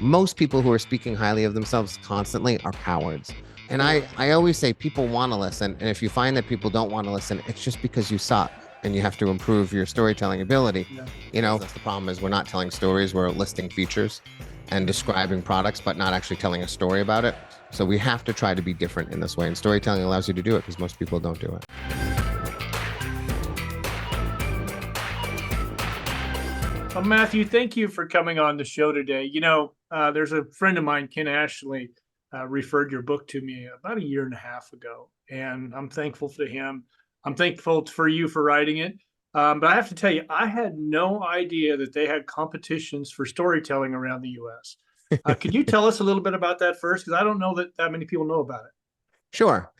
Most people who are speaking highly of themselves constantly are cowards. And I always say people want to listen. And if you find that people don't want to listen, it's just because you suck and you have to improve your storytelling ability. Yeah. That's the problem is we're not telling stories, we're listing features and describing products, but not actually telling a story about it. So we have to try to be different in this way. And storytelling allows you to do it because most people don't do it. Well, Matthew, thank you for coming on the show today. There's a friend of mine, Ken Ashley, referred your book to me about a year and a half ago, and I'm thankful to him. I'm thankful for you for writing it. But I have to tell you, I had no idea that they had competitions for storytelling around the U.S. Could you tell us a little bit about that first? Because I don't know that many people know about it. Sure.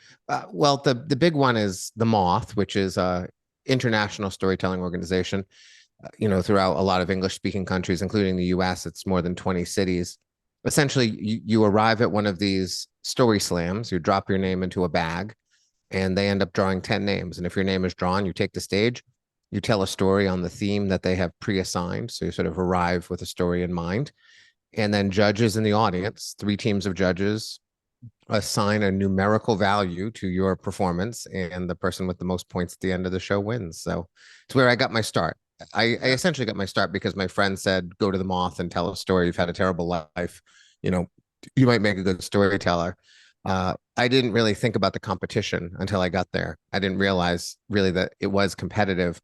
Well, the big one is the Moth, which is a international storytelling organization. Throughout a lot of English speaking countries, including the US, it's more than 20 cities. Essentially, you arrive at one of these story slams, you drop your name into a bag, and they end up drawing 10 names. And if your name is drawn, you take the stage, you tell a story on the theme that they have pre-assigned. So you sort of arrive with a story in mind. And then judges in the audience, three teams of judges, assign a numerical value to your performance, and the person with the most points at the end of the show wins. So it's where I got my start. I essentially got my start because my friend said, go to the Moth and tell a story. You've had a terrible life. You know, you might make a good storyteller. I didn't really think about the competition until I got there. I didn't realize really that it was competitive.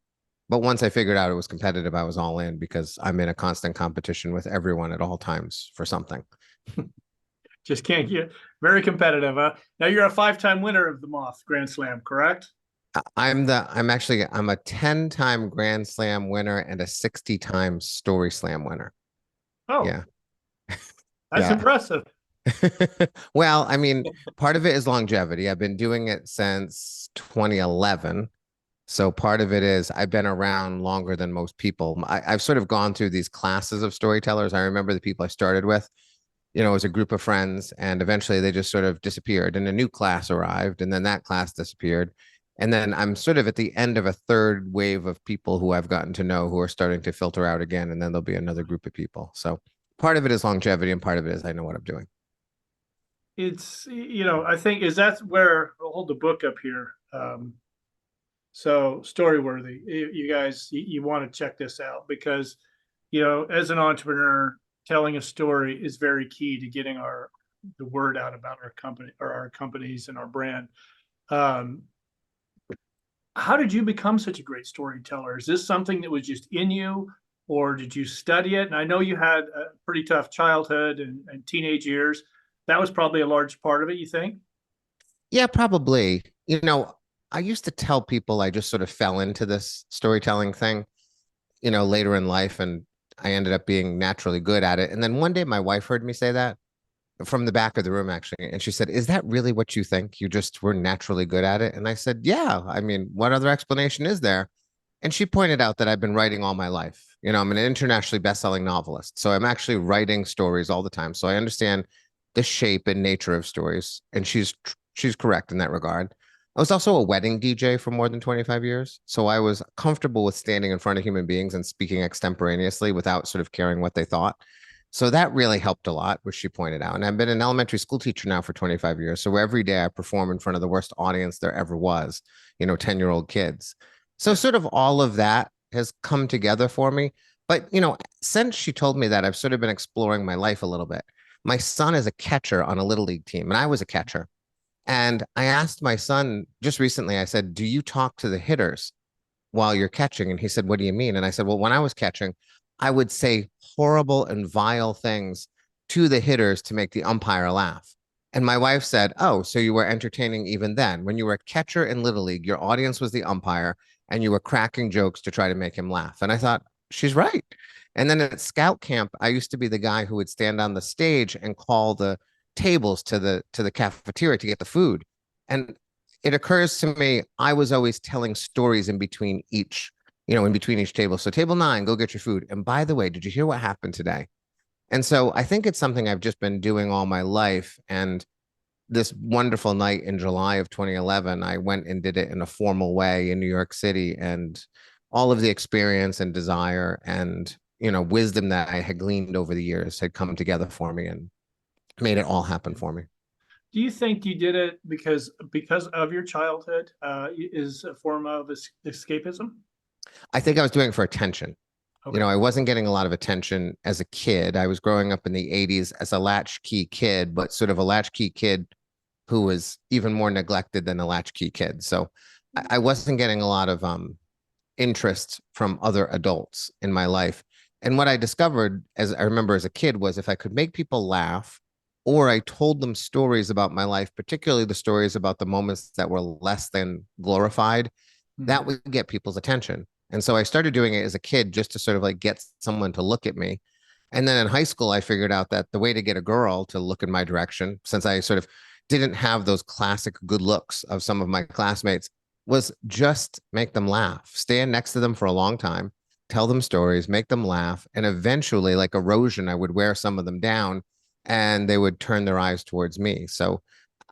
But once I figured out it was competitive, I was all in because I'm in a constant competition with everyone at all times for something. Just can't get very competitive, huh? Now you're a five-time winner of the Moth Grand Slam, correct? I'm a 10-time Grand Slam winner and a 60-time Story Slam winner. Oh, Yeah. that's Yeah. impressive. Well, I mean, part of it is longevity. I've been doing it since 2011. So part of it is I've been around longer than most people. I've sort of gone through these classes of storytellers. I remember the people I started with, it was a group of friends, and eventually they just sort of disappeared. And a new class arrived, and then that class disappeared. And then I'm sort of at the end of a third wave of people who I've gotten to know who are starting to filter out again. And then there'll be another group of people. So part of it is longevity, and part of it is I know what I'm doing. I think is that's where I'll hold the book up here. So Storyworthy, you guys, you want to check this out because, as an entrepreneur, telling a story is very key to getting the word out about our company or our companies and our brand. Um, how did you become such a great storyteller? Is this something that was just in you, or did you study it? And I know you had a pretty tough childhood and teenage years. That was probably a large part of it, you think? Yeah, probably. I used to tell people I just sort of fell into this storytelling thing, later in life, and I ended up being naturally good at it. And then one day my wife heard me say that from the back of the room, actually. And she said, is that really what you think? You just were naturally good at it? And I said, yeah. I mean, what other explanation is there? And she pointed out that I've been writing all my life. I'm an internationally best-selling novelist. So I'm actually writing stories all the time. So I understand the shape and nature of stories. And she's correct in that regard. I was also a wedding DJ for more than 25 years. So I was comfortable with standing in front of human beings and speaking extemporaneously without sort of caring what they thought. So that really helped a lot, which she pointed out. And I've been an elementary school teacher now for 25 years. So every day I perform in front of the worst audience there ever was, 10-year-old kids. So sort of all of that has come together for me. But, since she told me that, I've sort of been exploring my life a little bit. My son is a catcher on a little league team, and I was a catcher. And I asked my son just recently, I said, do you talk to the hitters while you're catching? And he said, what do you mean? And I said, well, when I was catching, I would say horrible and vile things to the hitters to make the umpire laugh. And my wife said, oh, so you were entertaining even then. When you were a catcher in Little League, your audience was the umpire and you were cracking jokes to try to make him laugh. And I thought, she's right. And then at scout camp, I used to be the guy who would stand on the stage and call the tables to the cafeteria to get the food. And it occurs to me, I was always telling stories in between each table. So table 9, go get your food. And by the way, did you hear what happened today? And so I think it's something I've just been doing all my life. And this wonderful night in July of 2011, I went and did it in a formal way in New York City, and all of the experience and desire and wisdom that I had gleaned over the years had come together for me and made it all happen for me. Do you think you did it because of your childhood is a form of escapism? I think I was doing it for attention. Okay. I wasn't getting a lot of attention as a kid. I was growing up in the 80s as a latchkey kid, but sort of a latchkey kid who was even more neglected than a latchkey kid. So I wasn't getting a lot of interest from other adults in my life. And what I discovered, as I remember as a kid, was if I could make people laugh or I told them stories about my life, particularly the stories about the moments that were less than glorified, Mhm. that would get people's attention. And so I started doing it as a kid just to sort of like get someone to look at me. And then in high school, I figured out that the way to get a girl to look in my direction, since I sort of didn't have those classic good looks of some of my classmates, was just make them laugh, stand next to them for a long time, tell them stories, make them laugh. And eventually, like erosion, I would wear some of them down and they would turn their eyes towards me. So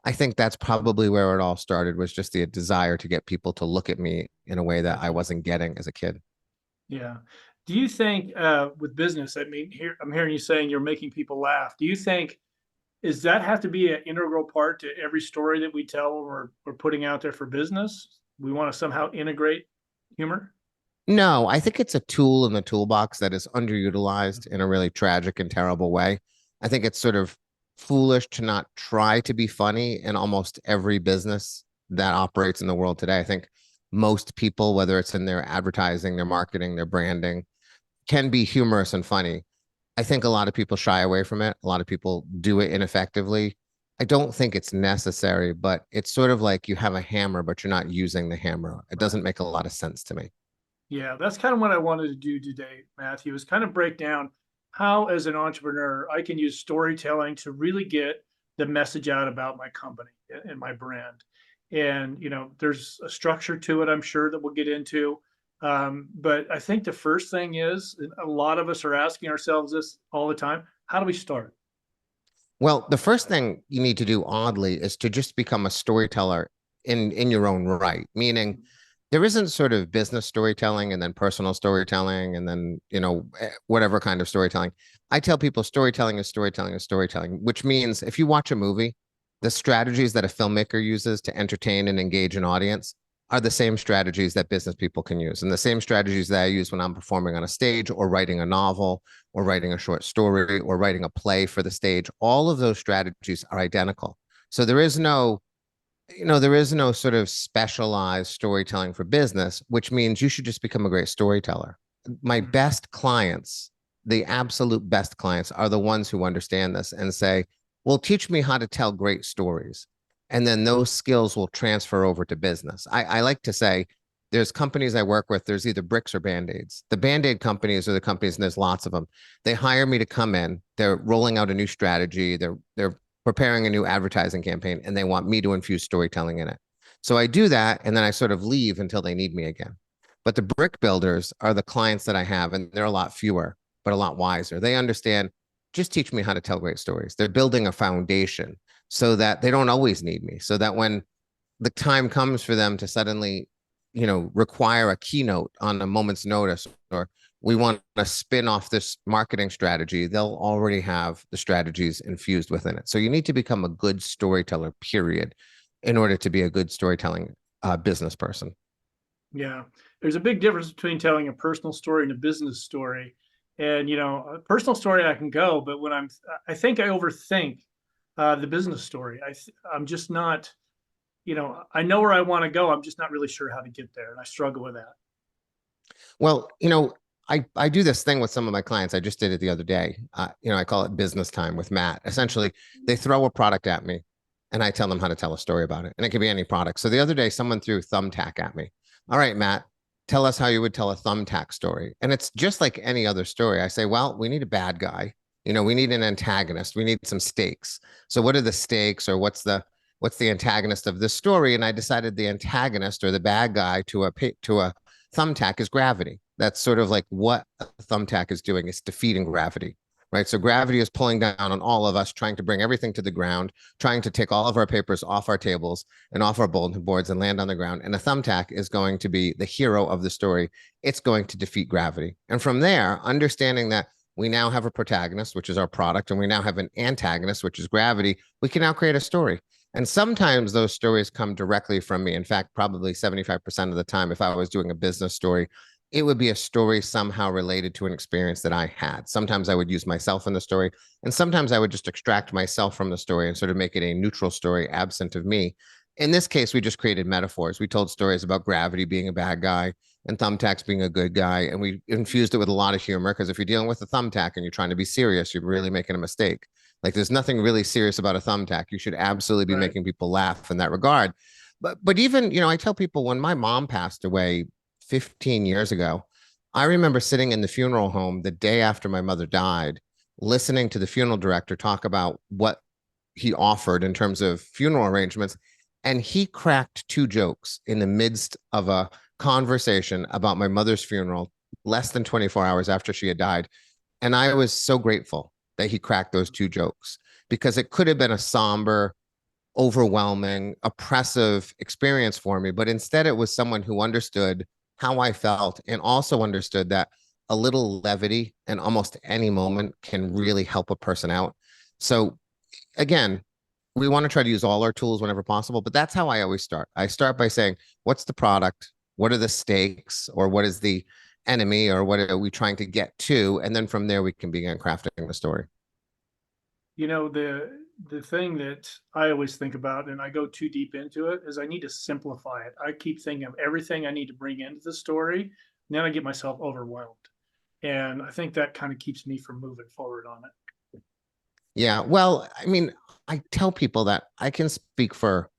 I think that's probably where it all started was just the desire to get people to look at me in a way that I Gotcha. wasn't getting as a kid. Yeah. Do you think with business, I mean, here I'm hearing you saying you're making people laugh. Do you think does that have to be an integral part to every story that we tell or we're putting out there for business? We want to somehow integrate humor. No, I think it's a tool in the toolbox that is underutilized in a really tragic and terrible way. I think it's sort of foolish to not try to be funny in almost every business that operates in the world today. I think most people, whether it's in their advertising, their marketing, their branding, can be humorous and funny. I think a lot of people shy away from it. A lot of people do it ineffectively. I don't think it's necessary, but it's sort of like you have a hammer, but you're not using the hammer. It Right. doesn't make a lot of sense to me. Yeah, that's kind of what I wanted to do today, Matthew, is kind of break down how, as an entrepreneur, I can use storytelling to really get the message out about my company and my brand. And, there's a structure to it, I'm sure, that we'll get into. But I think the first thing is a lot of us are asking ourselves this all the time. How do we start? Well, the first thing you need to do, oddly, is to just become a storyteller in your own right. Meaning, there isn't sort of business storytelling and then personal storytelling and then whatever kind of storytelling. I tell people storytelling is storytelling is storytelling, which means if you watch a movie, the strategies that a filmmaker uses to entertain and engage an audience are the same strategies that business people can use and the same strategies that I use when I'm performing on a stage or writing a novel or writing a short story or writing a play for the stage. All of those strategies are identical. So there is no sort of specialized storytelling for business, which means you should just become a great storyteller. My Mhm. best clients, the absolute best clients, are the ones who understand this and say, well, teach me how to tell great stories. And then those skills will transfer over to business. I like to say, there's companies I work with, there's either bricks or band-aids. The band-aid companies are the companies, and there's lots of them. They hire me to come in, they're rolling out a new strategy, they're preparing a new advertising campaign, and they want me to infuse storytelling in it. So I do that, and then I sort of leave until they need me again. But the brick builders are the clients that I have, and they're a lot fewer, but a lot wiser. They understand, just teach me how to tell great stories. They're building a foundation so that they don't always need me, so that when the time comes for them to suddenly, require a keynote on a moment's notice, or we want to spin off this marketing strategy, they'll already have the strategies infused within it. So you need to become a good storyteller, period, in order to be a good storytelling business person. Yeah, there's a big difference between telling a personal story and a business story. And a personal story I can go, but I think I overthink the business story. I'm just not, I know where I want to go. I'm just not really sure how to get there, and I struggle with that. Well, I do this thing with some of my clients. I just did it the other day. I call it business time with Matt. Essentially, they throw a product at me and I tell them how to tell a story about it. And it could be any product. So the other day, someone threw thumbtack at me. All right, Matt, tell us how you would tell a thumbtack story. And it's just like any other story. I say, well, we need a bad guy. We need an antagonist. We need some stakes. So what are the stakes, or what's the antagonist of this story? And I decided the antagonist or the bad guy to a thumbtack is gravity. That's sort of like what a thumbtack is doing. It's defeating gravity. right? So gravity is pulling down on all of us, trying to bring everything to the ground, trying to take all of our papers off our tables and off our bulletin boards and land on the ground. And a thumbtack is going to be the hero of the story. It's going to defeat gravity. And from there, understanding that we now have a protagonist, which is our product, and we now have an antagonist, which is gravity, we can now create a story. And sometimes those stories come directly from me. In fact, probably 75% of the time, if I was doing a business story, it would be a story somehow related to an experience that I had. Sometimes I would use myself in the story, and sometimes I would just extract myself from the story and sort of make it a neutral story absent of me. In this case, we just created metaphors. We told stories about gravity being a bad guy and thumbtacks being a good guy, and we infused it with a lot of humor because if you're dealing with a thumbtack and you're trying to be serious, you're really making a mistake. Like there's nothing really serious about a thumbtack. You should absolutely be Right. making people laugh in that regard. But even, I tell people when my mom passed away 15 years ago, I remember sitting in the funeral home the day after my mother died, listening to the funeral director talk about what he offered in terms of funeral arrangements. And he cracked two jokes in the midst of a conversation about my mother's funeral less than 24 hours after she had died. And I was so grateful that he cracked those two jokes because it could have been a somber, overwhelming, oppressive experience for me. But instead, it was someone who understood how I felt and also understood that a little levity in almost any moment can really help a person out. So, again, we want to try to use all our tools whenever possible, but that's how I always start. I start by saying, what's the product? What are the stakes? Or what is the enemy? Or what are we trying to get to? And then from there, we can begin crafting the story. The thing that I always think about, and I go too deep into it, is I need to simplify it. I keep thinking of everything I need to bring into the story, and then I get myself overwhelmed. And I think that kind of keeps me from moving forward on it. Yeah. Well, I mean, I tell people that I can speak for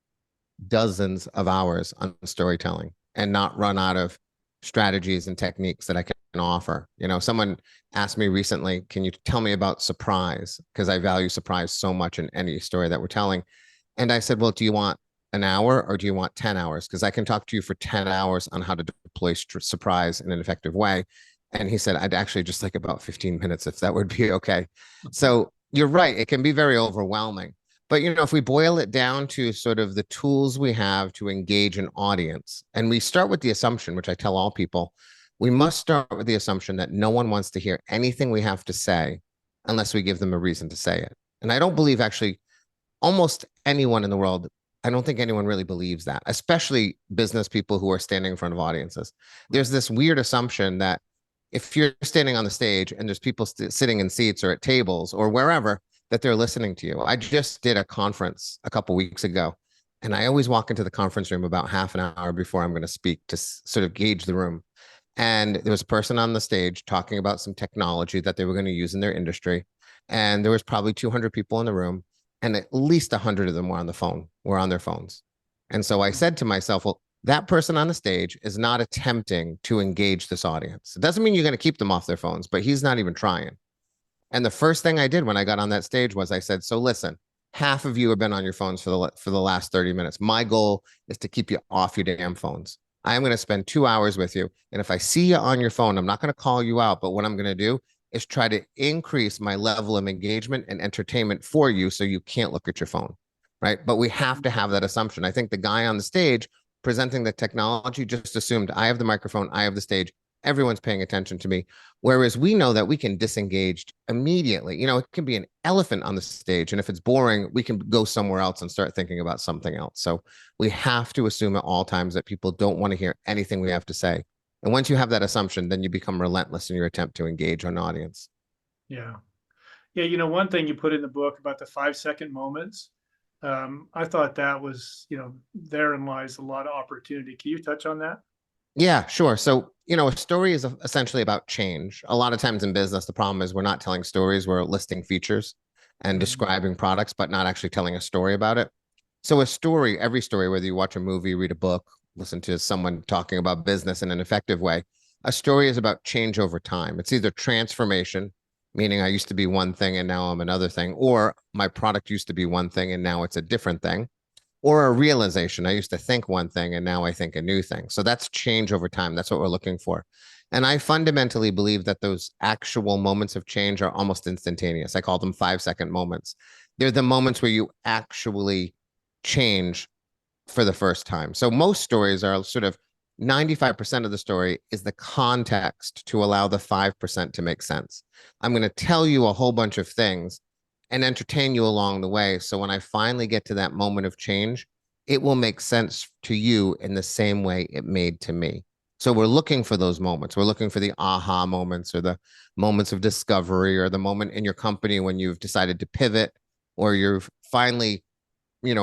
dozens of hours on storytelling and not run out of strategies and techniques that I can offer. Someone asked me recently, can you tell me about surprise? Because I value surprise so much in any story that we're telling. And I said, well, do you want an hour or do you want 10 hours? Because I can talk to you for 10 hours on how to deploy surprise in an effective way. And he said, I'd actually just like about 15 minutes if that would be okay. So you're right. It can be very overwhelming. But if we boil it down to sort of the tools we have to engage an audience, and we start with the assumption, which I tell all people, we must start with the assumption that no one wants to hear anything we have to say unless we give them a reason to say it. And I don't believe actually almost anyone in the world, I don't think anyone really believes that, especially business people who are standing in front of audiences. There's this weird assumption that if you're standing on the stage and there's people sitting in seats or at tables or wherever, that they're listening to you. I just did a conference a couple weeks ago, and I always walk into the conference room about half an hour before I'm going to speak to sort of gauge the room. And there was a person on the stage talking about some technology that they were going to use in their industry. And there was probably 200 people in the room, and at least 100 of them were on their phones. And so I said to myself, well, that person on the stage is not attempting to engage this audience. It doesn't mean you're going to keep them off their phones, but he's not even trying. And the first thing I did when I got on that stage was I said, so listen, half of you have been on your phones for the last 30 minutes. My goal is to keep you off your damn phones. I am going to spend 2 hours with you. And if I see you on your phone, I'm not going to call you out. But what I'm going to do is try to increase my level of engagement and entertainment for you so you can't look at your phone. Right. But we have to have that assumption. I think the guy on the stage presenting the technology just assumed I have the microphone, I have the stage, everyone's paying attention to me. Whereas we know that we can disengage immediately. It can be an elephant on the stage. And if it's boring, we can go somewhere else and start thinking about something else. So we have to assume at all times that people don't want to hear anything we have to say. And once you have that assumption, then you become relentless in your attempt to engage an audience. Yeah. Yeah. One thing you put in the book about the 5-second moments, I thought that was, therein lies a lot of opportunity. Can you touch on that? Yeah, sure. So, a story is essentially about change. A lot of times in business, the problem is we're not telling stories, we're listing features and Mhm. describing products, but not actually telling a story about it. So, a story, every story, whether you watch a movie, read a book, listen to someone talking about business in an effective way, a story is about change over time. It's either transformation, meaning I used to be one thing and now I'm another thing, or my product used to be one thing and now it's a different thing, or a realization. I used to think one thing and now I think a new thing. So that's change over time. That's what we're looking for. And I fundamentally believe that those actual moments of change are almost instantaneous. I call them 5-second moments. They're the moments where you actually change for the first time. So most stories are sort of 95% of the story is the context to allow the 5% to make sense. I'm going to tell you a whole bunch of things and entertain you along the way. So when I finally get to that moment of change, it will make sense to you in the same way it made to me. So we're looking for those moments. We're looking for the aha moments or the moments of discovery or the moment in your company when you've decided to pivot or you've finally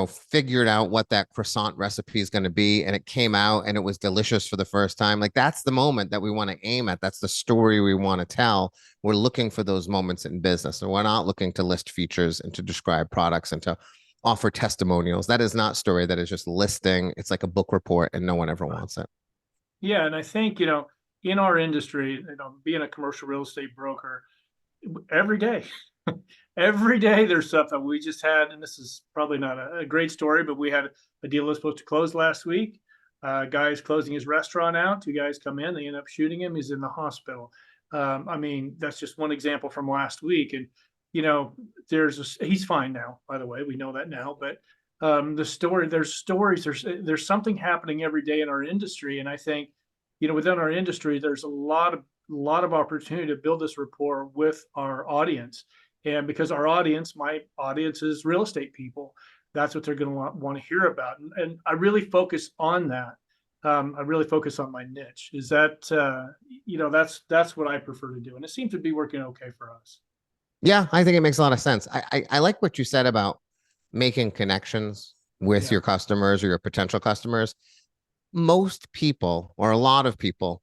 figured out what that croissant recipe is going to be and it came out and it was delicious for the first time. Like that's the moment that we want to aim at. That's the story we want to tell. We're looking for those moments in business. And we're not looking to list features and to describe products and to offer testimonials. That is not story. That is just listing. It's like a book report and no one ever wants it. Yeah, and I think, in our industry, being a commercial real estate broker, every day, every day there's something. We just had, and this is probably not a great story, but we had a deal that was supposed to close last week. Guy's closing his restaurant out. Two guys come in, they end up shooting him. He's in the hospital. I mean, that's just one example from last week. And, he's fine now, by the way, we know that now, but there's stories, there's something happening every day in our industry. And I think, within our industry, there's a lot of opportunity to build this rapport with our audience. And because my audience is real estate people, that's what they're going to want to hear about. And I really focus on that. I really focus on my niche. Is that, that's what I prefer to do. And it seems to be working okay for us. Yeah, I think it makes a lot of sense. I like what you said about making connections with Yeah. your customers or your potential customers. Most people, or a lot of people,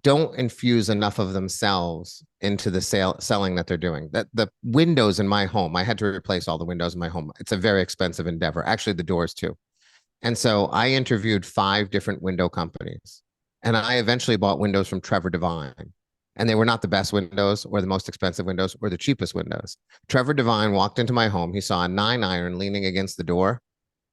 don't infuse enough of themselves into the selling that they're doing. That the windows in my home, I had to replace all the windows in my home. It's a very expensive endeavor. Actually, the doors too. And so I interviewed 5 different window companies, and I eventually bought windows from Trevor Devine. And they were not the best windows or the most expensive windows or the cheapest windows. Trevor Devine walked into my home. He saw a 9 iron leaning against the door.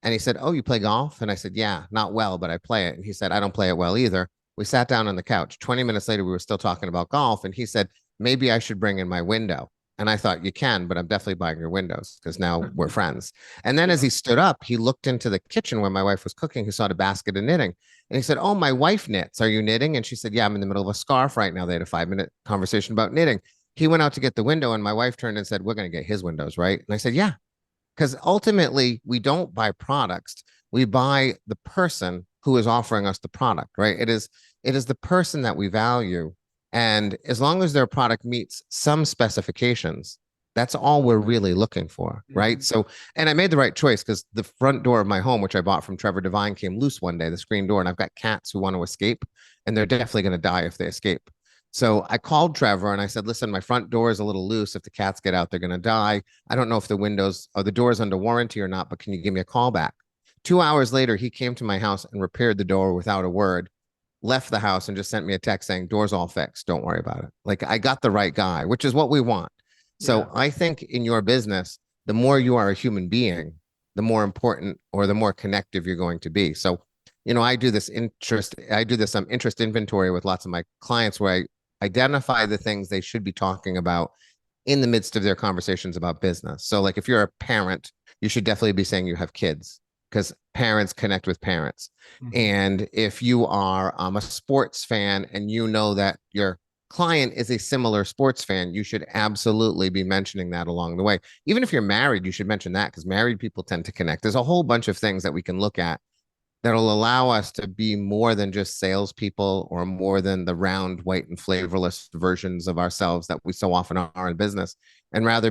And he said, "Oh, you play golf?" And I said, "Yeah, not well, but I play it." And he said, "I don't play it well either." We sat down on the couch. 20 minutes later, we were still talking about golf. And he said, "Maybe I should bring in my window." And I thought, "You can, but I'm definitely buying your windows because now we're friends." And then as Yeah. he stood up, he looked into the kitchen where my wife was cooking. He saw the basket of knitting. And he said, "Oh, my wife knits. Are you knitting?" And she said, "Yeah, I'm in the middle of a scarf right now." They had a 5-minute conversation about knitting. He went out to get the window, and my wife turned and said, "We're going to get his windows, right?" And I said, "Yeah." Because ultimately, we don't buy products. We buy the person who is offering us the product, right? It is the person that we value. And as long as their product meets some specifications, that's all we're really looking for, right? Mhm. So, and I made the right choice because the front door of my home, which I bought from Trevor Devine, came loose one day, the screen door, and I've got cats who want to escape, and they're definitely going to die if they escape. So I called Trevor and I said, "Listen, my front door is a little loose. If the cats get out, they're going to die. I don't know if the windows or the doors under warranty or not, but can you give me a call back?" 2 hours later, he came to my house and repaired the door without a word, left the house and just sent me a text saying, "Door's all fixed. Don't worry about it." Like I got the right guy, which is what we want. Yeah. So I think in your business, the more you are a human being, the more important or the more connective you're going to be. So, I do this interest inventory with lots of my clients where I identify the things they should be talking about in the midst of their conversations about business. So, like if you're a parent, you should definitely be saying you have kids because parents connect with parents. Mhm. And if you are a sports fan and you know that your client is a similar sports fan, you should absolutely be mentioning that along the way. Even if you're married, you should mention that because married people tend to connect. There's a whole bunch of things that we can look at that'll allow us to be more than just salespeople or more than the round, white, and flavorless versions of ourselves that we so often are in business, and rather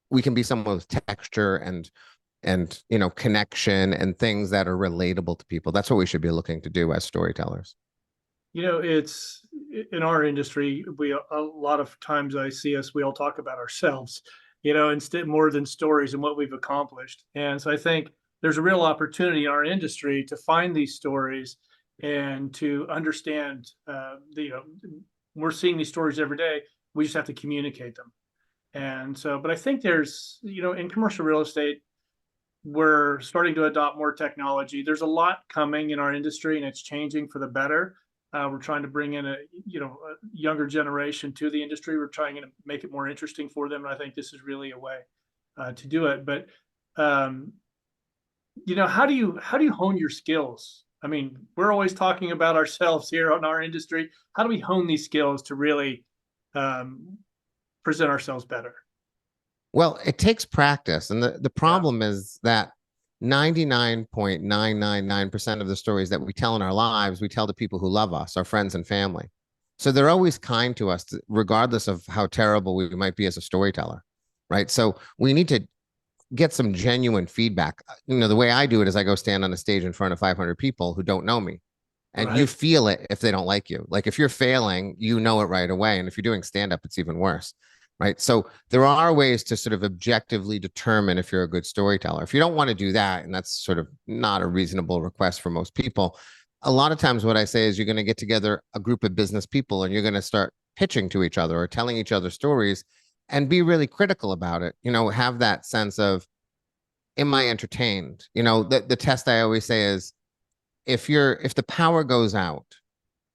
we can be someone with texture and connection and things that are relatable to people. That's what we should be looking to do as storytellers. It's in our industry, a lot of times I see us, we all talk about ourselves, instead more than stories and what we've accomplished. And so I think there's a real opportunity in our industry to find these stories and to understand, we're seeing these stories every day. We just have to communicate them. And so, but I think there's, in commercial real estate, we're starting to adopt more technology. There's a lot coming in our industry and it's changing for the better. We're trying to bring in a younger generation to the industry. We're trying to make it more interesting for them, and I think this is really a way to do it. But um, how do you hone your skills? I mean, we're always talking about ourselves here on our industry. How do we hone these skills to really um, present ourselves better? Well, it takes practice. And the Yeah, problem is that 99.999% of the stories that we tell in our lives, we tell to people who love us, our friends and family. So they're always kind to us, regardless of how terrible we might be as a storyteller, right? So we need to get some genuine feedback. The way I do it is I go stand on a stage in front of 500 people who don't know me. And you right. feel it if they don't like you. Like if you're failing, you know it right away. And if you're doing stand up, it's even worse. Right. So there are ways to sort of objectively determine if you're a good storyteller. If you don't want to do that, and that's sort of not a reasonable request for most people, a lot of times what I say is you're going to get together a group of business people and you're going to start pitching to each other or telling each other stories and be really critical about it. Have that sense of, am I entertained? The test I always say is, if the power goes out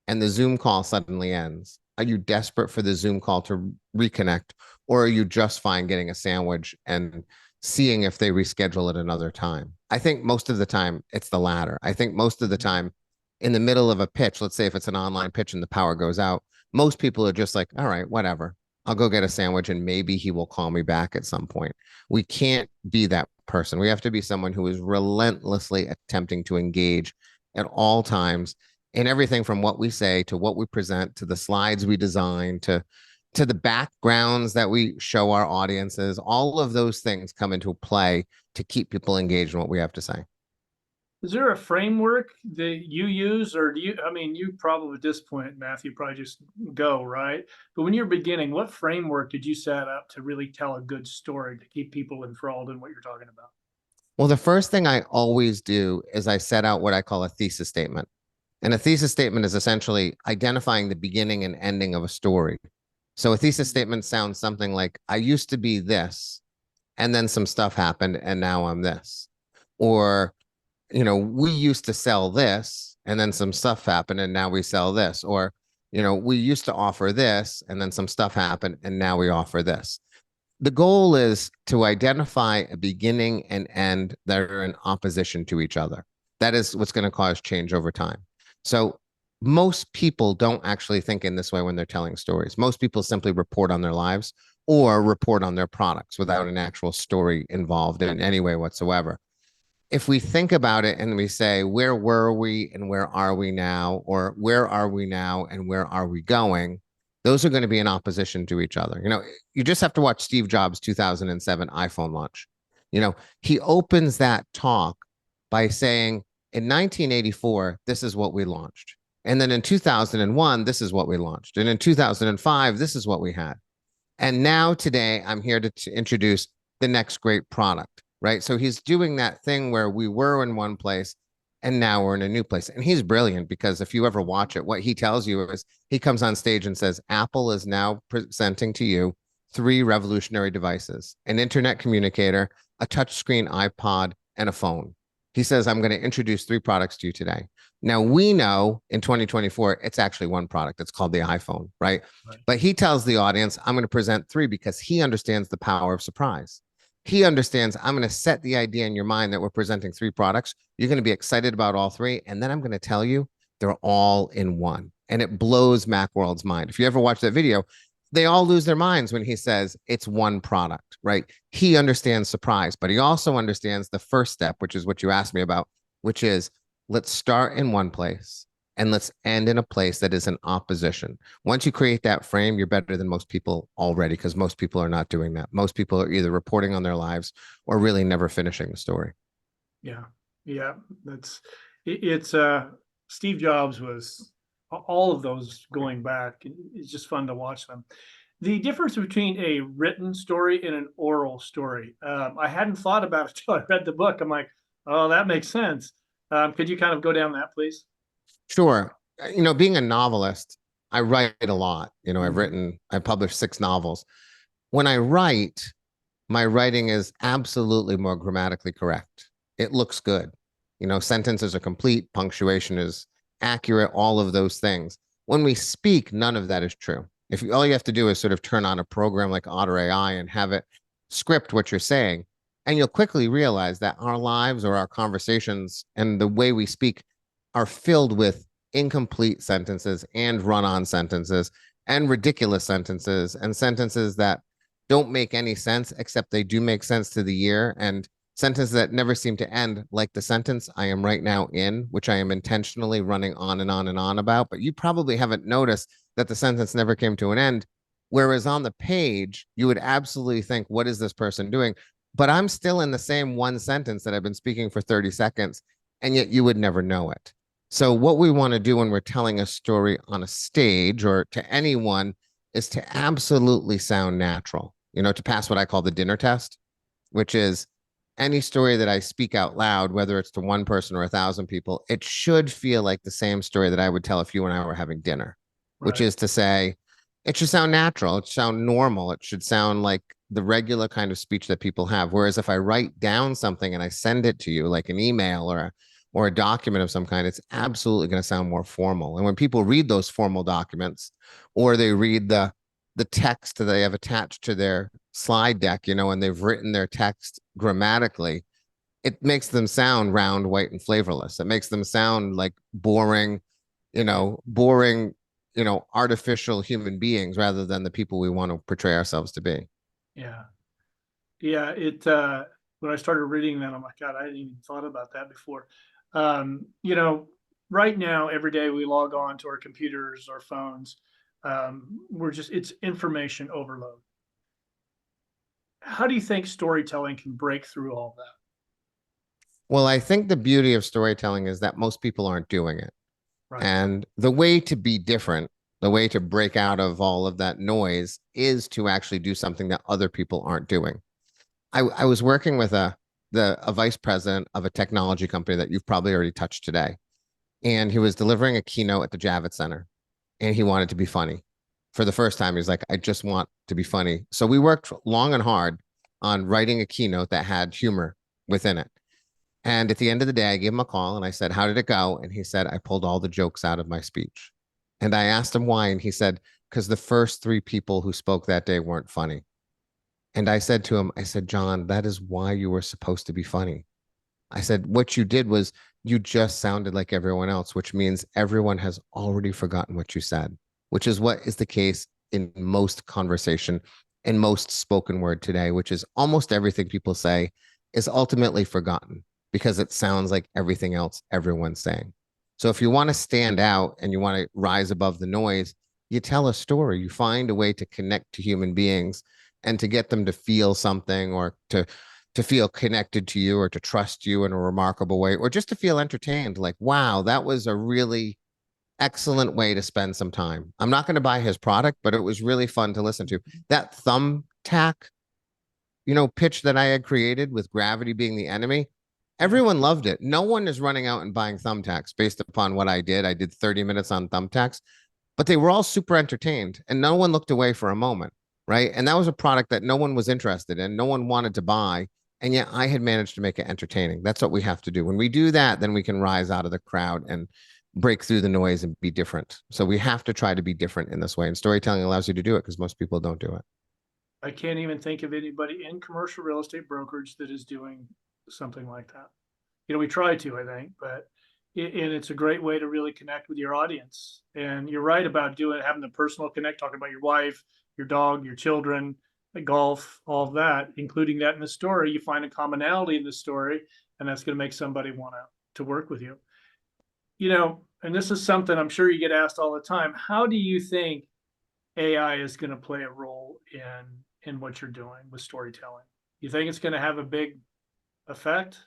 and the Zoom call suddenly ends, are you desperate for the Zoom call to reconnect, or are you just fine getting a sandwich and seeing if they reschedule it another time? I think most of the time it's the latter. I think most of the time in the middle of a pitch, let's say if it's an online pitch and the power goes out, most people are just like, all right, whatever. I'll go get a sandwich and maybe he will call me back at some point. We can't be that person. We have to be someone who is relentlessly attempting to engage at all times in everything from what we say to what we present to the slides we design to the backgrounds that we show our audiences. All of those things come into play to keep people engaged in what we have to say. Is there a framework that you use, or do you? I mean, you probably at this point, Matthew, probably just go right. But when you're beginning, what framework did you set up to really tell a good story to keep people enthralled in what you're talking about? Well, the first thing I always do is I set out what I call a thesis statement. And a thesis statement is essentially identifying the beginning and ending of a story. So a thesis statement sounds something like, I used to be this, and then some stuff happened, and now I'm this. Or, we used to sell this, and then some stuff happened, and now we sell this. Or, we used to offer this, and then some stuff happened, and now we offer this. The goal is to identify a beginning and end that are in opposition to each other. That is what's going to cause change over time. So most people don't actually think in this way when they're telling stories. Most people simply report on their lives or report on their products without an actual story involved in any way whatsoever. If we think about it and we say, where were we and where are we now? Or where are we now and where are we going? Those are going to be in opposition to each other. You just have to watch Steve Jobs' 2007 iPhone launch. He opens that talk by saying, in 1984, this is what we launched. And then in 2001, this is what we launched. And in 2005, this is what we had. And now today, I'm here to introduce the next great product, right? So he's doing that thing where we were in one place and now we're in a new place. And he's brilliant because if you ever watch it, what he tells you is he comes on stage and says, Apple is now presenting to you three revolutionary devices: an internet communicator, a touchscreen iPod, and a phone. He says, I'm going to introduce three products to you today. Now, we know in 2024, it's actually one product. It's called the iPhone, right? Right. But he tells the audience, I'm going to present three because he understands the power of surprise. He understands, I'm going to set the idea in your mind that we're presenting three products. You're going to be excited about all three. And then I'm going to tell you they're all in one. And it blows Macworld's mind. If you ever watch that video, they all lose their minds when he says it's one product, right? He understands surprise, but he also understands the first step, which is what you asked me about, which is, let's start in one place and let's end in a place that is in opposition. Once you create that frame, you're better than most people already, because most people are not doing that. Most people are either reporting on their lives or really never finishing the story. Yeah, yeah. That's it's Steve Jobs was all of those going back. It's just fun to watch them. The difference between a written story and an oral story. I hadn't thought about it until I read the book. I'm like, oh, that makes sense. Could you kind of go down that, please? Sure. Being a novelist, I write a lot. Mhm. I published 6 novels. When I write, my writing is absolutely more grammatically correct. It looks good. Sentences are complete, punctuation is accurate, all of those things. When we speak, none of that is true. If all you have to do is sort of turn on a program like Otter AI and have it script what you're saying, and you'll quickly realize that our lives or our conversations and the way we speak are filled with incomplete sentences and run on sentences and ridiculous sentences and sentences that don't make any sense, except they do make sense to the ear, and sentences that never seem to end, like the sentence I am right now in, which I am intentionally running on and on and on about. But you probably haven't noticed that the sentence never came to an end. Whereas on the page, you would absolutely think, what is this person doing? But I'm still in the same one sentence that I've been speaking for 30 seconds, and yet you would never know it. So, what we want to do when we're telling a story on a stage or to anyone is to absolutely sound natural, to pass what I call the dinner test, which is any story that I speak out loud, whether it's to one person or 1,000 people, it should feel like the same story that I would tell if you and I were having dinner, which Right. is to say, it should sound natural. It should sound normal. It should sound like the regular kind of speech that people have. Whereas if I write down something and I send it to you, like an email or a document of some kind, it's absolutely going to sound more formal. And when people read those formal documents, or they read the text that they have attached to their slide deck, and they've written their text grammatically, it makes them sound round, white, and flavorless. It makes them sound like boring, artificial human beings rather than the people we want to portray ourselves to be. Yeah. Yeah. When I started reading that, I'm like, God, I hadn't even thought about that before. You know, right now, every day we log on to our computers, our phones. It's information overload. How do you think storytelling can break through all that? Well, I think the beauty of storytelling is that most people aren't doing it. Right. And the way to be different, the way to break out of all of that noise is to actually do something that other people aren't doing. I was working with a vice president of a technology company that you've probably already touched today. And he was delivering a keynote at the Javits Center, and he wanted to be funny. For the first time, he's like, I just want to be funny. So we worked long and hard on writing a keynote that had humor within it. And at the end of the day, I gave him a call and I said, how did it go? And he said, I pulled all the jokes out of my speech. And I asked him why. And he said, because the first three people who spoke that day weren't funny. And I said to him, I said, John, that is why you were supposed to be funny. I said, what you did was you just sounded like everyone else, which means everyone has already forgotten what you said, which is what is the case in most conversation, in most spoken word today, which is almost everything people say is ultimately forgotten because it sounds like everything else everyone's saying. So if you want to stand out and you want to rise above the noise, you tell a story, you find a way to connect to human beings and to get them to feel something or to feel connected to you or to trust you in a remarkable way or just to feel entertained, like, wow, that was a really excellent way to spend some time. I'm not going to buy his product, but it was really fun to listen to. That thumbtack, pitch that I had created with gravity being the enemy, Yeah. everyone loved it. No one is running out and buying thumbtacks based upon what I did. I did 30 minutes on thumbtacks, but they were all super entertained and no one looked away for a moment. Right. And that was a product that no one was interested in, no one wanted to buy. And yet I had managed to make it entertaining. That's what we have to do. When we do that, then we can rise out of the crowd and break through the noise and be different. So we have to try to be different in this way. And storytelling allows you to do it because most people don't do it. I can't even think of anybody in commercial real estate brokerage that is doing something like that. We try to, I think, but and it's a great way to really connect with your audience. And you're right about having the personal connect, talking about your wife, your dog, your children, the golf, all of that, including that in the story. You find a commonality in the story, and that's going to make somebody want to work with you. And this is something I'm sure you get asked all the time. How do you think AI is going to play a role in what you're doing with storytelling? You think it's going to have a big effect?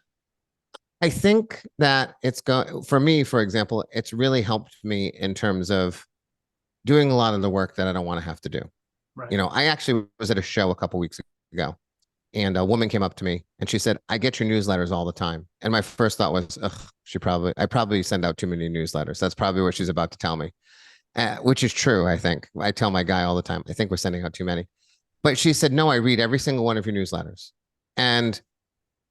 I think that it's going for me, for example, it's really helped me in terms of doing a lot of the work that I don't want to have to do. Right. I actually was at a show a couple weeks ago and a woman came up to me and she said, I get your newsletters all the time. And my first thought was, ugh, I probably send out too many newsletters. That's probably what she's about to tell me, which is true. I think I tell my guy all the time, I think we're sending out too many. But she said, no, I read every single one of your newsletters. And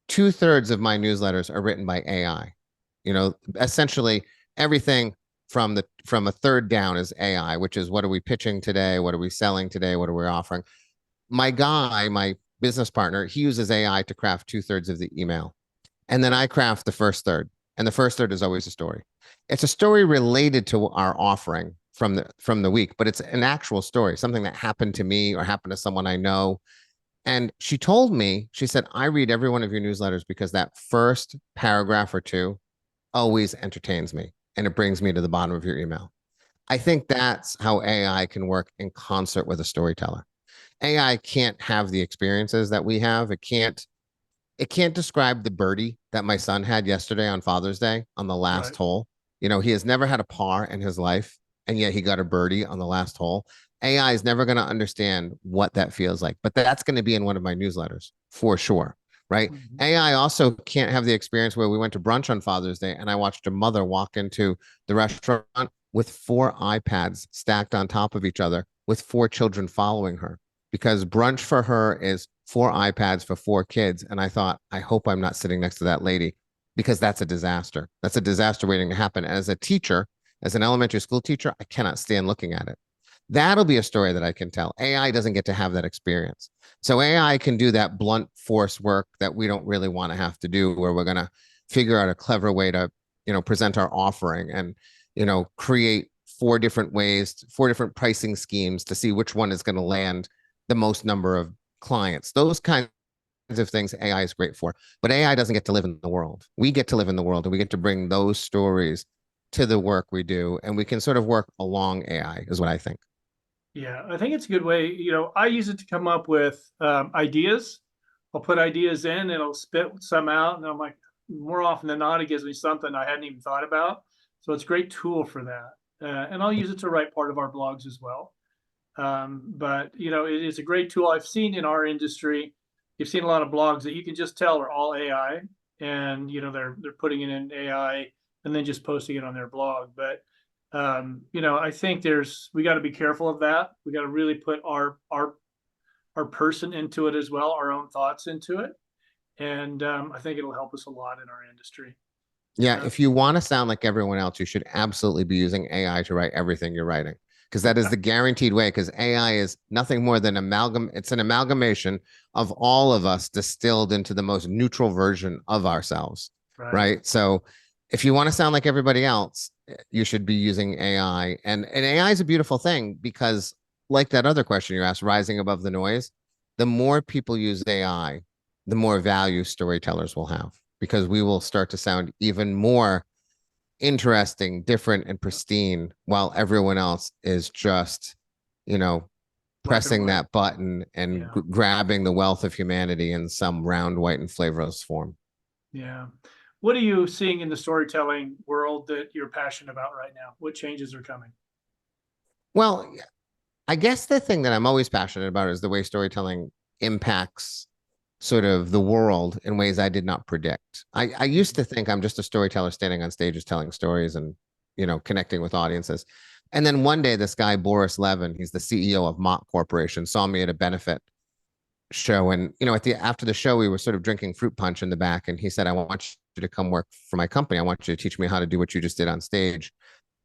two-thirds of my newsletters are written by AI. Essentially everything from a third down is AI, which is what are we pitching today? What are we selling today? What are we offering? My business partner, he uses AI to craft two-thirds of the email. And then I craft the first third. And the first third is always a story. It's a story related to our offering from the week, but it's an actual story, something that happened to me or happened to someone I know. And she told me, she said, I read every one of your newsletters because that first paragraph or two always entertains me and it brings me to the bottom of your email. I think that's how AI can work in concert with a storyteller. AI can't have the experiences that we have. It can't describe the birdie that my son had yesterday on Father's Day on the last Right. hole. He has never had a par in his life, and yet he got a birdie on the last hole. AI is never going to understand what that feels like, but that's going to be in one of my newsletters for sure. Right. Mhm. AI also can't have the experience where we went to brunch on Father's Day and I watched a mother walk into the restaurant with four iPads stacked on top of each other with four children following her because brunch for her is four iPads for four kids. And I thought, I hope I'm not sitting next to that lady because that's a disaster. That's a disaster waiting to happen. As a teacher, as an elementary school teacher, I cannot stand looking at it. That'll be a story that I can tell. AI doesn't get to have that experience. So AI can do that blunt force work that we don't really want to have to do, where we're going to figure out a clever way to, present our offering and, create four different ways, four different pricing schemes to see which one is going to land the most number of clients. Those kinds of things AI is great for. But AI doesn't get to live in the world. We get to live in the world and we get to bring those stories to the work we do. And we can sort of work along AI, is what I think. Yeah, I think it's a good way. I use it to come up with ideas. I'll put ideas in, and it'll spit some out, and I'm like, more often than not, it gives me something I hadn't even thought about. So it's a great tool for that, and I'll use it to write part of our blogs as well. But it is a great tool. I've seen in our industry, you've seen a lot of blogs that you can just tell are all AI, and they're putting it in AI and then just posting it on their blog. But I think we got to be careful of that. We got to really put our person into it as well, our own thoughts into it, and I think it'll help us a lot in our industry. Yeah, Uh, if you want to sound like everyone else, you should absolutely be using AI to write everything you're writing because that is the guaranteed way. Because AI is nothing more than it's an amalgamation of all of us distilled into the most neutral version of ourselves, right. right? So if you want to sound like everybody else, you should be using AI. And AI is a beautiful thing because, like that other question you asked, rising above the noise, the more people use AI, the more value storytellers will have because we will start to sound even more interesting, different, and pristine while everyone else is just, you know, Black and pressing white. that button and Yeah. grabbing the wealth of humanity in some round, white, and flavorless form. Yeah. What are you seeing in the storytelling world that you're passionate about right now? What changes are coming? Well, I guess the thing that I'm always passionate about is the way storytelling impacts sort of the world in ways I did not predict. I used to think I'm just a storyteller standing on stages telling stories and, connecting with audiences. And then one day, this guy, Boris Levin, he's the CEO of Mott Corporation, saw me at a benefit show. And, after the show, we were sort of drinking fruit punch in the back. And he said, I want you to come work for my company. I want you to teach me how to do what you just did on stage.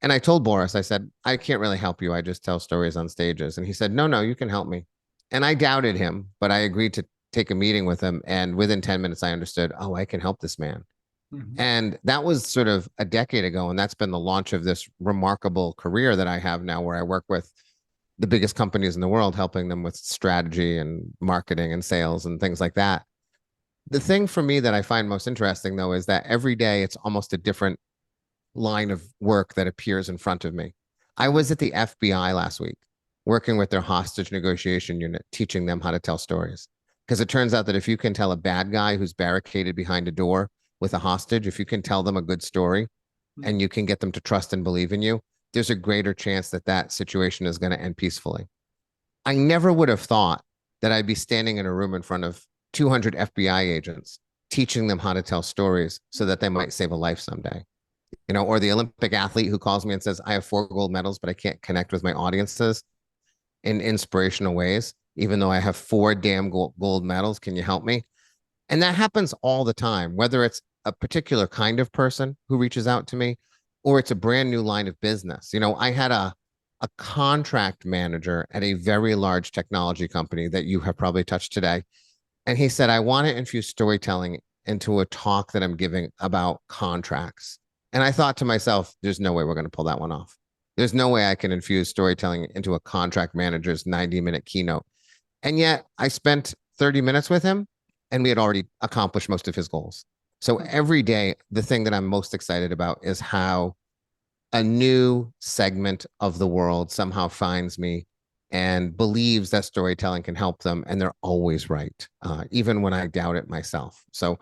And I told Boris, I said, I can't really help you. I just tell stories on stages. And he said, no, you can help me. And I doubted him, but I agreed to take a meeting with him. And within 10 minutes, I understood, oh, I can help this man. Mhm. And that was sort of a decade ago. And that's been the launch of this remarkable career that I have now, where I work with the biggest companies in the world, helping them with strategy and marketing and sales and things like that. The thing for me that I find most interesting, though, is that every day it's almost a different line of work that appears in front of me. I was at the FBI last week working with their hostage negotiation unit, teaching them how to tell stories. Because it turns out that if you can tell a bad guy who's barricaded behind a door with a hostage, if you can tell them a good story and you can get them to trust and believe in you, there's a greater chance that that situation is going to end peacefully. I never would have thought that I'd be standing in a room in front of 200 FBI agents, teaching them how to tell stories so that they might save a life someday. Or the Olympic athlete who calls me and says, I have 4 gold medals, but I can't connect with my audiences in inspirational ways, even though I have 4 damn gold medals. Can you help me? And that happens all the time, whether it's a particular kind of person who reaches out to me or it's a brand new line of business. I had a contract manager at a very large technology company that you have probably touched today. And he said, I want to infuse storytelling into a talk that I'm giving about contracts. And I thought to myself, there's no way we're going to pull that one off. There's no way I can infuse storytelling into a contract manager's 90-minute keynote. And yet I spent 30 minutes with him and we had already accomplished most of his goals. So every day, the thing that I'm most excited about is how a new segment of the world somehow finds me and believes that storytelling can help them. And they're always right, even when I doubt it myself. So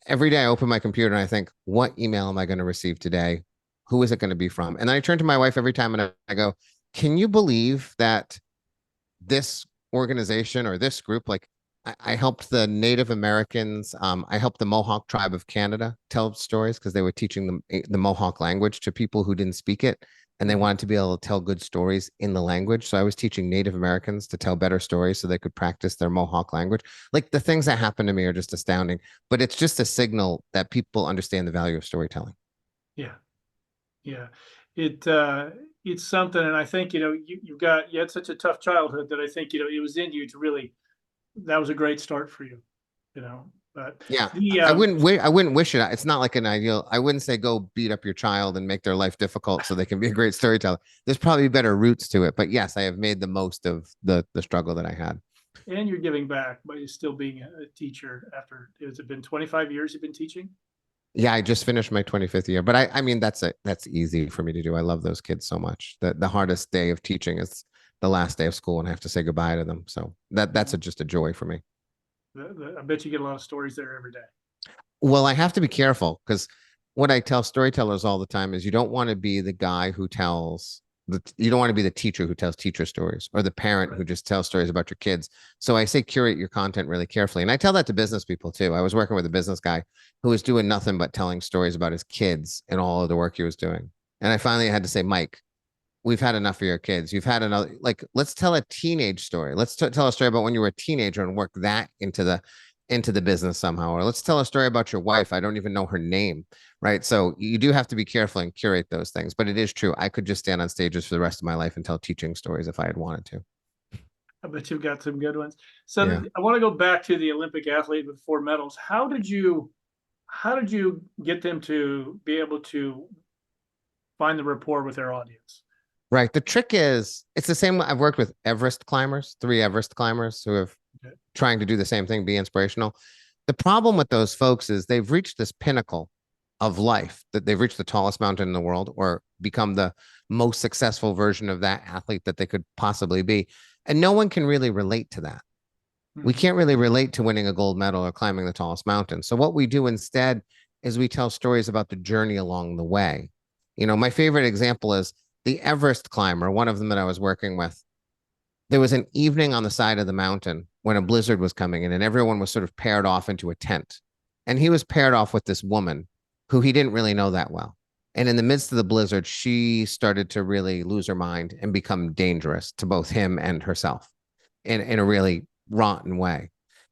every day I open my computer and I think, what email am I going to receive today? Who is it going to be from? And then I turn to my wife every time and I go, can you believe that this organization or this group, like I helped the Native Americans, I helped the Mohawk tribe of Canada tell stories because they were teaching them the Mohawk language to people who didn't speak it. And they wanted to be able to tell good stories in the language. So I was teaching Native Americans to tell better stories so they could practice their Mohawk language. Like the things that happen to me are just astounding, but it's just a signal that people understand the value of storytelling. Yeah. Yeah. It it's something, and I think, you had such a tough childhood that I think, it was in you to really, that was a great start for you, you know. But Yeah, the I wouldn't wish it. It's not like an ideal. I wouldn't say go beat up your child and make their life difficult so they can be a great storyteller. There's probably better roots to it. But yes, I have made the most of the struggle that I had. and you're giving back by still being a teacher after, has it been 25 years you've been teaching? Yeah, I just finished my 25th year, but I mean that's easy for me to do. I love those kids so much. The hardest day of teaching is the last day of school and I have to say goodbye to them. So just a joy for me. I bet you get a lot of stories there every day. Well, I have to be careful because what I tell storytellers all the time is you don't want to be the guy who tells you don't want to be the teacher who tells teacher stories or the parent Right. who just tells stories about your kids. So I say curate your content really carefully. And I tell that to business people too. I was working with a business guy who was doing nothing but telling stories about his kids and all of the work he was doing. And I finally had to say, Mike, we've had enough of your kids. You've had another, like, let's tell a teenage story. Let's tell a story about when you were a teenager and work that into the business somehow. Or let's tell a story about your wife. I don't even know her name, right? So you do have to be careful and curate those things. But it is true. I could just stand on stages for the rest of my life and tell teaching stories if I had wanted to. I bet you've got some good ones. So Yeah. I want to go back to the Olympic athlete with 4 medals. How did you get them to be able to find the rapport with their audience? Right. The trick is it's the same. I've worked with Everest climbers, 3 Everest climbers who have Okay. trying to do the same thing, be inspirational. The problem with those folks is they've reached this pinnacle of life, that they've reached the tallest mountain in the world or become the most successful version of that athlete that they could possibly be. And no one can really relate to that. We Mhm. can't really relate to winning a gold medal or climbing the tallest mountain. So what we do instead is we tell stories about the journey along the way. My favorite example is the Everest climber, one of them that I was working with. There was an evening on the side of the mountain when a blizzard was coming in and everyone was sort of paired off into a tent. And he was paired off with this woman who he didn't really know that well. And in the midst of the blizzard, she started to really lose her mind and become dangerous to both him and herself in a really rotten way.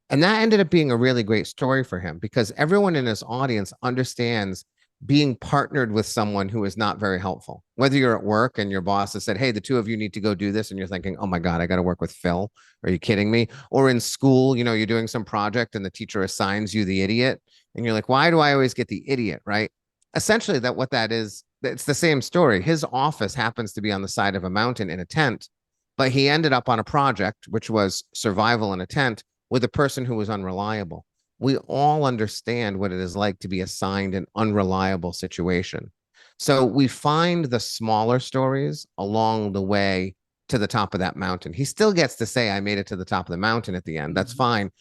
And that ended up being a really great story for him because everyone in his audience understands being partnered with someone who is not very helpful. Whether you're at work and your boss has said, hey, the two of you need to go do this. And you're thinking, oh my God, I got to work with Phil. Are you kidding me? Or in school, you're doing some project and the teacher assigns you the idiot. And you're like, why do I always get the idiot? Right. Essentially, what that is, it's the same story. His office happens to be on the side of a mountain in a tent, but he ended up on a project, which was survival in a tent with a person who was unreliable. We all understand what it is like to be assigned an unreliable situation. So we find the smaller stories along the way to the top of that mountain. He still gets to say, I made it to the top of the mountain at the end. That's Mhm. fine.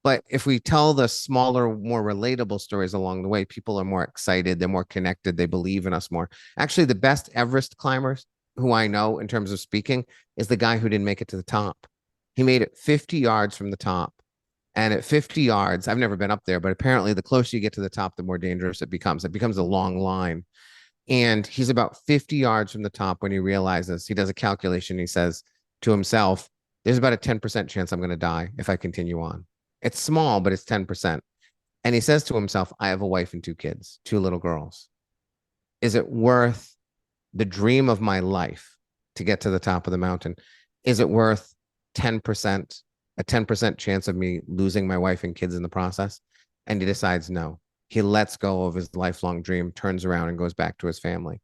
But if we tell the smaller, more relatable stories along the way, people are more excited. They're more connected. They believe in us more. Actually, the best Everest climbers who I know in terms of speaking is the guy who didn't make it to the top. He made it 50 yards from the top. And at 50 yards, I've never been up there, but apparently the closer you get to the top, the more dangerous it becomes. It becomes a long line. And he's about 50 yards from the top when he realizes he does a calculation. He says to himself, there's about a 10% chance I'm going to die if I continue on. It's small, but it's 10%. And he says to himself, I have a wife and 2 kids, 2 little girls. Is it worth the dream of my life to get to the top of the mountain, is it worth 10%, a 10% chance of me losing my wife and kids in the process? And he decides no. He lets go of his lifelong dream, turns around and goes back to his family.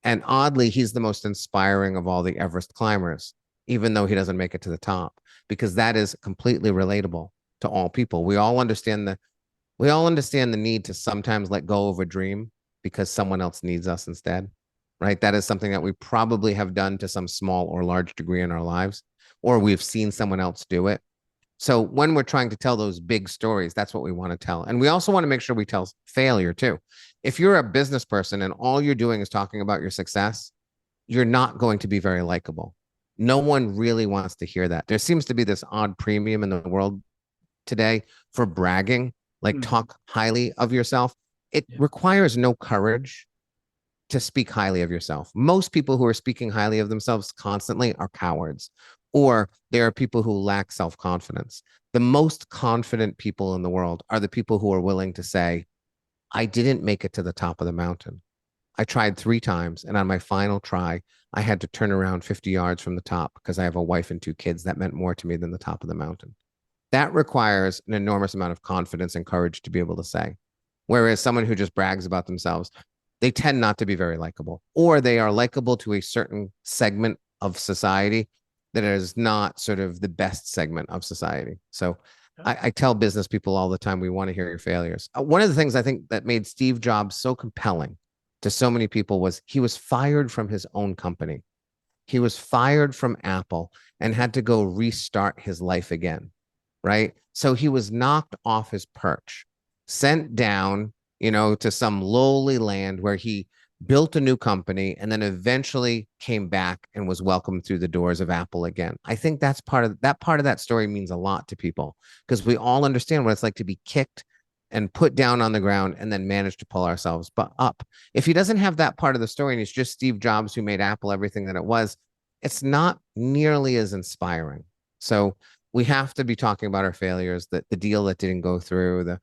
And oddly, he's the most inspiring of all the Everest climbers, even though he doesn't make it to the top, because that is completely relatable to all people. We all understand the need to sometimes let go of a dream because someone else needs us instead, right? That is something that we probably have done to some small or large degree in our lives, or we've seen someone else do it. So when we're trying to tell those big stories, that's what we want to tell. And we also want to make sure we tell failure too. If you're a business person and all you're doing is talking about your success, you're not going to be very likable. No one really wants to hear that. There seems to be this odd premium in the world today for bragging, like Mhm. talk highly of yourself. It Yeah. requires no courage to speak highly of yourself. Most people who are speaking highly of themselves constantly are cowards, or there are people who lack self confidence. The most confident people in the world are the people who are willing to say, I didn't make it to the top of the mountain. I tried 3 times, and on my final try, I had to turn around 50 yards from the top because I have a wife and 2 kids. That meant more to me than the top of the mountain. That requires an enormous amount of confidence and courage to be able to say. Whereas someone who just brags about themselves, they tend not to be very likable, or they are likable to a certain segment of society that is not sort of the best segment of society. So I tell business people all the time, we want to hear your failures. One of the things I think that made Steve Jobs so compelling to so many people was he was fired from his own company. He was fired from Apple and had to go restart his life again, right? So he was knocked off his perch, sent down, to some lowly land where he built a new company and then eventually came back and was welcomed through the doors of Apple again. I think that's part of that story means a lot to people because we all understand what it's like to be kicked and put down on the ground and then manage to pull ourselves up. If he doesn't have that part of the story and he's just Steve Jobs who made Apple everything that it was, it's not nearly as inspiring. So we have to be talking about our failures, that the deal that didn't go through, the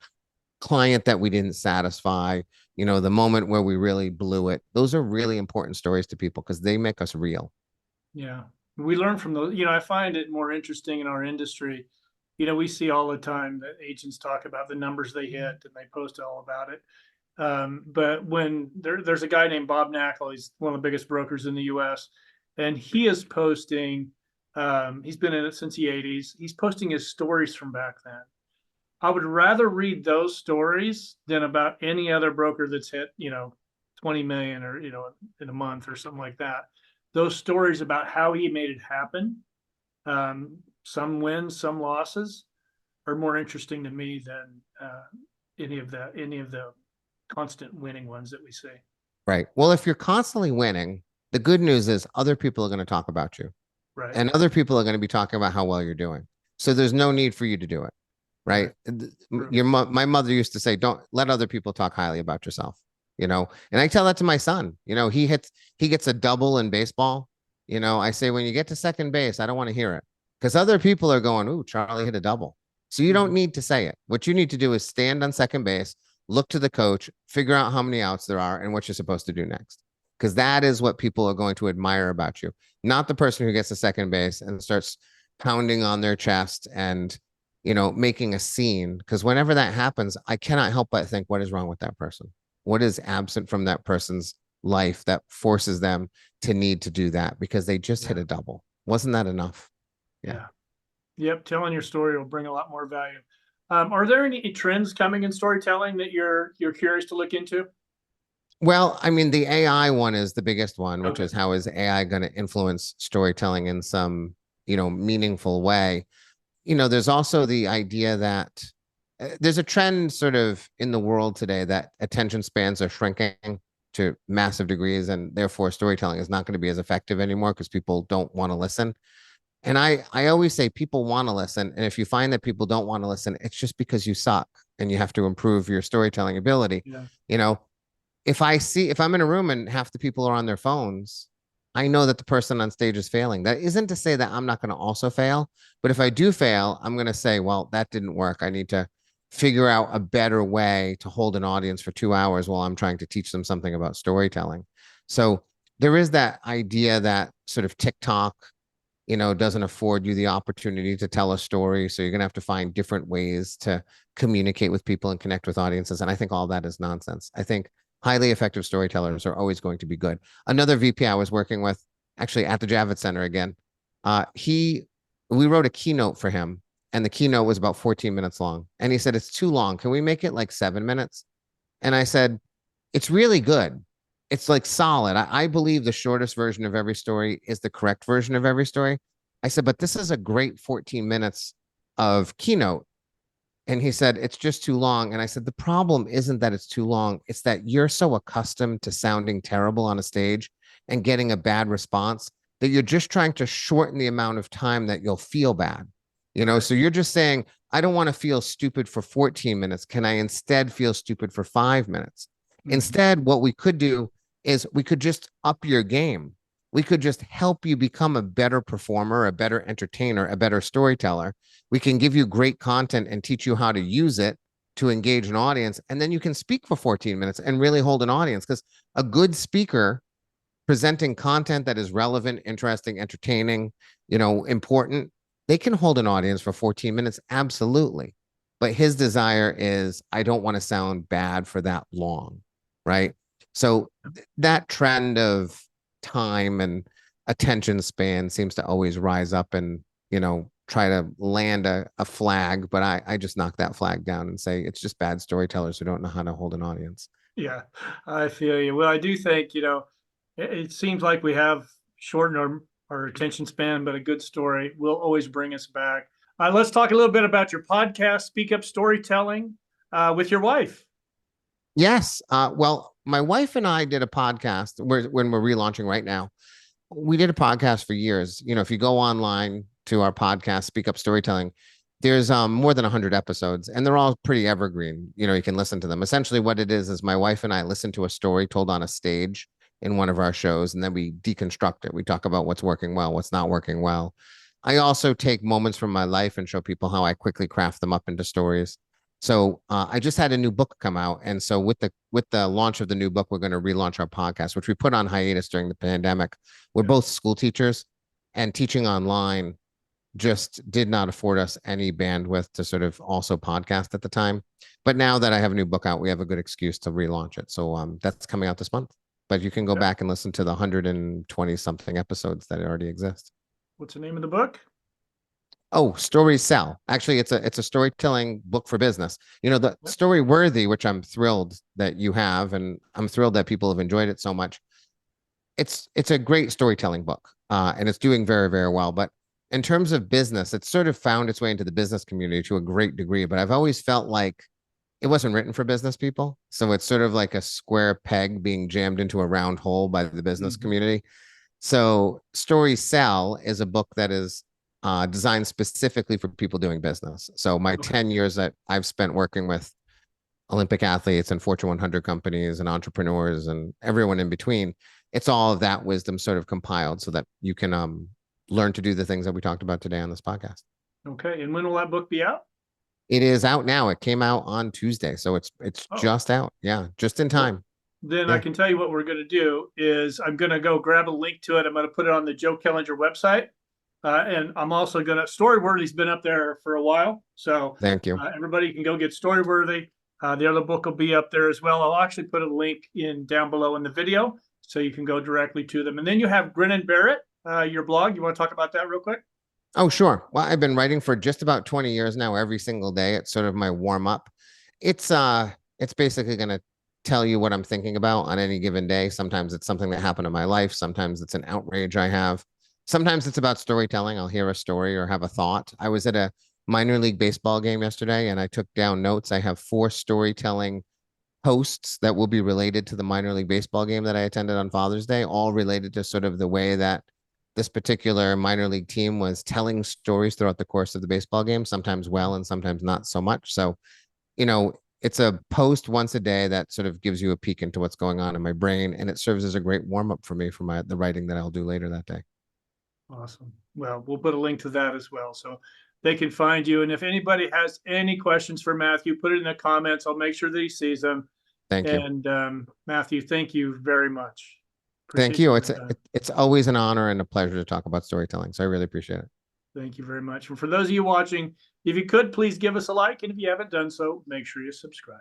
client that we didn't satisfy, the moment where we really blew it. Those are really important stories to people because they make us real. Yeah. We learn from those. I find it more interesting in our industry. We see all the time that agents talk about the numbers they hit and they post all about it. But when there's a guy named Bob Knackel, he's one of the biggest brokers in the US, and he is posting, he's been in it since the 80s. He's posting his stories from back then. I would rather read those stories than about any other broker that's hit, 20 million or, in a month or something like that. Those stories about how he made it happen, some wins, some losses, are more interesting to me than any of the constant winning ones that we see. Right. Well, if you're constantly winning, the good news is other people are going to talk about you Right. and other people are going to be talking about how well you're doing. So there's no need for you to do it. Right. Right. True. My mother used to say, don't let other people talk highly about yourself, and I tell that to my son. He gets a double in baseball. I say, when you get to second base, I don't want to hear it because other people are going, ooh, Charlie hit a double. So you don't Mhm. need to say it. What you need to do is stand on second base, look to the coach, figure out how many outs there are and what you're supposed to do next. Because that is what people are going to admire about you, not the person who gets to second base and starts pounding on their chest and making a scene. Because whenever that happens, I cannot help but think, what is wrong with that person? What is absent from that person's life that forces them to need to do that because they just hit Yeah. a double? Wasn't that enough? Yeah. Yeah. Yep. Telling your story will bring a lot more value. Are there any trends coming in storytelling that you're curious to look into? Well, I mean, the AI one is the biggest one, which Okay. is how is AI going to influence storytelling in some, meaningful way. There's also the idea that there's a trend sort of in the world today that attention spans are shrinking to massive degrees, and therefore storytelling is not going to be as effective anymore because people don't want to listen. And I always say people want to listen, and if you find that people don't want to listen, it's just because you suck and you have to improve your storytelling ability. Yeah. You know, if I'm in a room and half the people are on their phones, I know that the person on stage is failing. That isn't to say that I'm not going to also fail, but if I do fail, I'm going to say, well, that didn't work. I need to figure out a better way to hold an audience for 2 hours while I'm trying to teach them something about storytelling. So there is that idea that sort of TikTok, doesn't afford you the opportunity to tell a story. So you're going to have to find different ways to communicate with people and connect with audiences. And I think all that is nonsense. I think highly effective storytellers are always going to be good. Another VP I was working with, actually at the Javits Center again, we wrote a keynote for him, and the keynote was about 14 minutes long. And he said, it's too long. Can we make it like 7 minutes? And I said, it's really good. It's like solid. I believe the shortest version of every story is the correct version of every story. I said, but this is a great 14 minutes of keynote. And he said, it's just too long. And I said, the problem isn't that it's too long. It's that you're so accustomed to sounding terrible on a stage and getting a bad response that you're just trying to shorten the amount of time that you'll feel bad. Right. So you're just saying, I don't want to feel stupid for 14 minutes. Can I instead feel stupid for 5 minutes? Mhm. Instead, what we could do is we could just up your game. We could just help you become a better performer, a better entertainer, a better storyteller. We can give you great content and teach you how to use it to engage an audience. And then you can speak for 14 minutes and really hold an audience, because a good speaker presenting content that is relevant, interesting, entertaining, important, they can hold an audience for 14 minutes. Absolutely. But his desire is, I don't want to sound bad for that long. Right. So that trend of time and attention span seems to always rise up and, try to land a flag. But I just knock that flag down and say it's just bad storytellers who don't know how to hold an audience. Yeah, I feel you. Well, I do think, it seems like we have shortened our attention span, but a good story will always bring us back. Let's talk a little bit about your podcast, Speak Up Storytelling, with your wife. Yes. Well, my wife and I did a podcast when we're relaunching right now. We did a podcast for years. If you go online to our podcast, Speak Up Storytelling, there's more than 100 episodes, and they're all pretty evergreen. You can listen to them. Essentially, what it is my wife and I listen to a story told on a stage in one of our shows, and then we deconstruct it. We talk about what's working well, what's not working well. I also take moments from my life and show people how I quickly craft them up into stories. So I just had a new book come out, and so with the launch of the new book, we're going to relaunch our podcast, which we put on hiatus during the pandemic. We're Yeah. both school teachers, and teaching online just did not afford us any bandwidth to sort of also podcast at the time. But now that I have a new book out, we have a good excuse to relaunch it. So that's coming out this month. But you can go Yeah. back and listen to the 120 something episodes that already exist. What's the name of the book? Oh, stories sell. Actually, it's a storytelling book for business. The Yep. Storyworthy, which I'm thrilled that you have, and I'm thrilled that people have enjoyed it so much. It's a great storytelling book, and it's doing very, very well. But in terms of business, it's sort of found its way into the business community to a great degree. But I've always felt like it wasn't written for business people. So it's sort of like a square peg being jammed into a round hole by the business Mhm. community. So Story Sell is a book that is designed specifically for people doing business. So my Okay. 10 years that I've spent working with Olympic athletes and Fortune 100 companies and entrepreneurs and everyone in between, it's all of that wisdom sort of compiled so that you can learn to do the things that we talked about today on this podcast. Okay. And when will that book be out? It is out now. It came out on Tuesday, so it's Oh, just out. Yeah, just in well, time. then I Yeah, can tell you what we're going to do is I'm going to go grab a link to it. I'm going to put it on the Joe Kellinger website. And I'm also going to, Storyworthy's been up there for a while. So thank you. everybody can go get Storyworthy. The other book will be up there as well. I'll actually put a link in down below in the video so you can go directly to them. And then you have Grin and Barrett, your blog. You want to talk about that real quick? Oh, sure. Well, I've been writing for just about 20 years now, every single day. It's sort of my warm up. It's basically going to tell you what I'm thinking about on any given day. Sometimes it's something that happened in my life, sometimes it's an outrage I have. Sometimes it's about storytelling. I'll hear a story or have a thought. I was at a minor league baseball game yesterday and I took down notes. I have 4 storytelling posts that will be related to the minor league baseball game that I attended on Father's Day, all related to sort of the way that this particular minor league team was telling stories throughout the course of the baseball game, sometimes well and sometimes not so much. So, you know, it's a post once a day that sort of gives you a peek into what's going on in my brain, and it serves as a great warm up for me for the writing that I'll do later that day. Awesome. Well, we'll put a link to that as well. So they can find you. And if anybody has any questions for Matthew, put it in the comments. I'll make sure that he sees them. Thank you. And Matthew, thank you very much. Thank Appreciate you you. taking the time. It's always an honor and a pleasure to talk about storytelling. So I really appreciate it. Thank you very much. And for those of you watching, if you could, please give us a like. And if you haven't done so, make sure you subscribe.